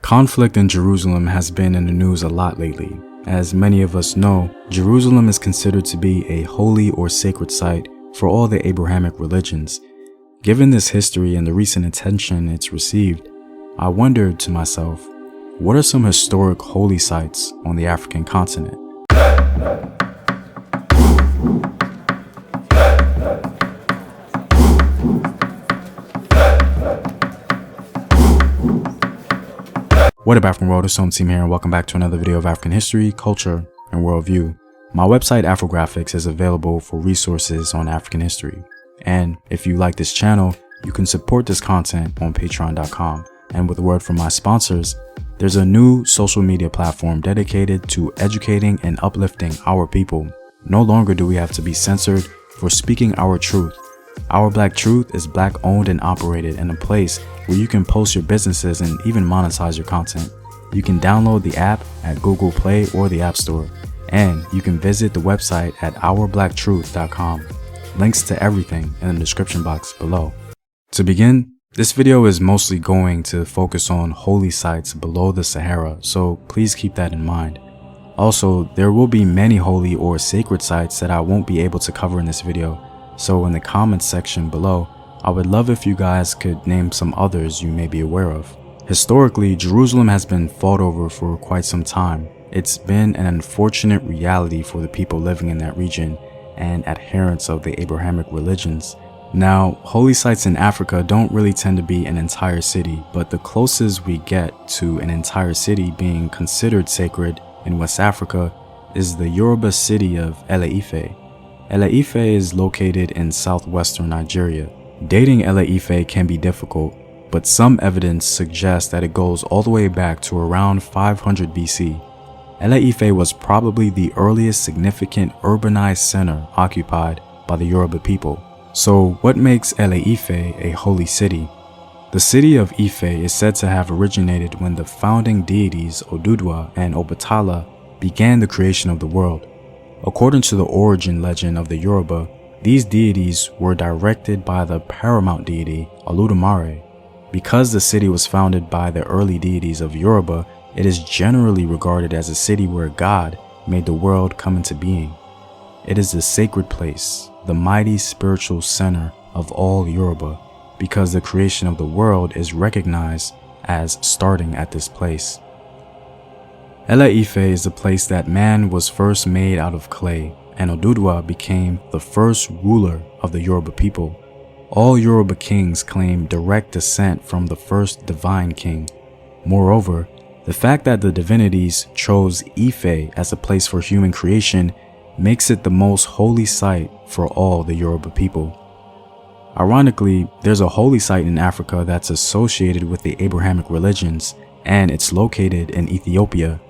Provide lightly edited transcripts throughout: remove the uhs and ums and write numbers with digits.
Conflict in Jerusalem has been in the news a lot lately. As many of us know, Jerusalem is considered to be a holy or sacred site for all the Abrahamic religions. Given this history and the recent attention it's received, I wondered to myself, what are some historic holy sites on the African continent? What up, African world? It's Home Team here, and welcome back to another video of African history, culture, and worldview. My website Afrographics is available for resources on African history. And if you like this channel, you can support this content on patreon.com. And with a word from my sponsors, there's a new social media platform dedicated to educating and uplifting our people. No longer do we have to be censored for speaking our truth. Our Black Truth is Black owned and operated, in a place where you can post your businesses and even monetize your content. You can download the app at Google Play or the App Store, and you can visit the website at ourbblacktruth.com. Links to everything in the description box below. To begin, this video is mostly going to focus on holy sites below the Sahara, so please keep that in mind. Also, there will be many holy or sacred sites that I won't be able to cover in this video, so in the comments section below, I would love if you guys could name some others you may be aware of. Historically, Jerusalem has been fought over for quite some time. It's been an unfortunate reality for the people living in that region and adherents of the Abrahamic religions. Now, holy sites in Africa don't really tend to be an entire city, but the closest we get to an entire city being considered sacred in West Africa is the Yoruba city of Eleife. Eleife is located in southwestern Nigeria. Dating Eleife can be difficult, but some evidence suggests that it goes all the way back to around 500 BC. Eleife was probably the earliest significant urbanized center occupied by the Yoruba people. So what makes Eleife a holy city? The city of Ife is said to have originated when the founding deities Oduduwa and Obatala began the creation of the world. According to the origin legend of the Yoruba, these deities were directed by the paramount deity Olodumare. Because the city was founded by the early deities of Yoruba, it is generally regarded as a city where God made the world come into being. It is the sacred place, the mighty spiritual center of all Yoruba, because the creation of the world is recognized as starting at this place. Eleife is the place that man was first made out of clay, and Oduduwa became the first ruler of the Yoruba people. All Yoruba kings claim direct descent from the first divine king. Moreover, the fact that the divinities chose Ife as a place for human creation makes it the most holy site for all the Yoruba people. Ironically, there's a holy site in Africa that's associated with the Abrahamic religions, and it's located in Ethiopia.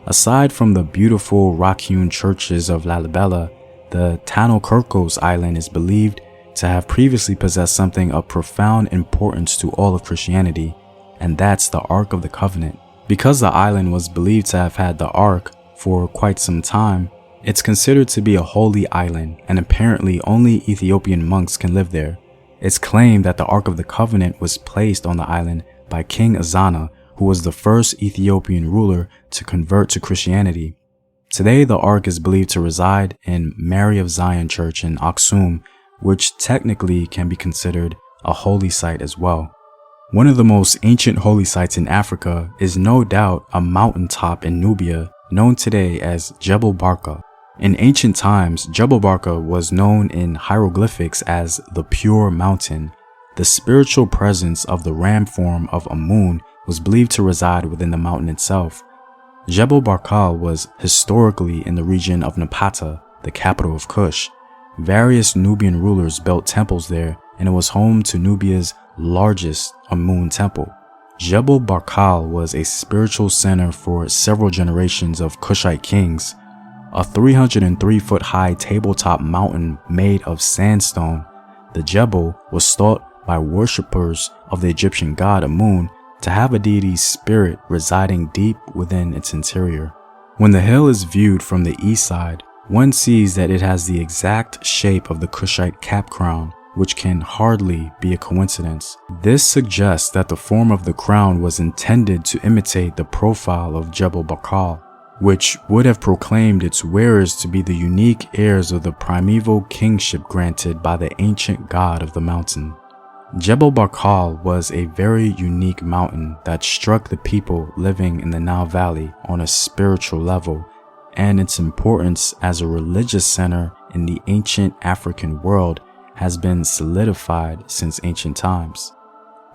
Aside from the beautiful rock-hewn churches of Lalibela, the Tano-Kirkos island is believed to have previously possessed something of profound importance to all of Christianity, and that's the Ark of the Covenant. Because the island was believed to have had the Ark for quite some time, it's considered to be a holy island, and apparently only Ethiopian monks can live there. It's claimed that the Ark of the Covenant was placed on the island by King Azana, who was the first Ethiopian ruler to convert to Christianity. Today, the Ark is believed to reside in Mary of Zion Church in Aksum, which technically can be considered a holy site as well. One of the most ancient holy sites in Africa is no doubt a mountaintop in Nubia known today as Jebel Barka. In ancient times, Jebel Barka was known in hieroglyphics as the Pure Mountain. The spiritual presence of the ram form of Amun was believed to reside within the mountain itself. Jebel Barkal was historically in the region of Napata, the capital of Kush. Various Nubian rulers built temples there, and it was home to Nubia's largest Amun temple. Jebel Barkal was a spiritual center for several generations of Kushite kings. A 303-foot high tabletop mountain made of sandstone, the Jebel was thought by worshippers of the Egyptian god Amun to have a deity's spirit residing deep within its interior. When the hill is viewed from the east side, one sees that it has the exact shape of the Kushite cap crown, which can hardly be a coincidence. This suggests that the form of the crown was intended to imitate the profile of Jebel Barkal, which would have proclaimed its wearers to be the unique heirs of the primeval kingship granted by the ancient god of the mountain. Jebel Barkal was a very unique mountain that struck the people living in the Nile Valley on a spiritual level, and its importance as a religious center in the ancient African world has been solidified since ancient times.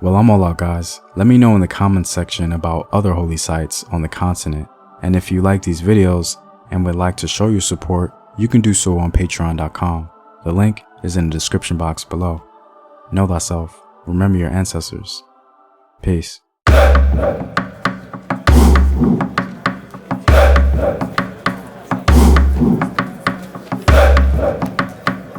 Well, I'm all out, guys. Let me know in the comments section about other holy sites on the continent. And if you like these videos and would like to show your support, you can do so on patreon.com. The link is in the description box below. Know thyself. Remember your ancestors. Peace.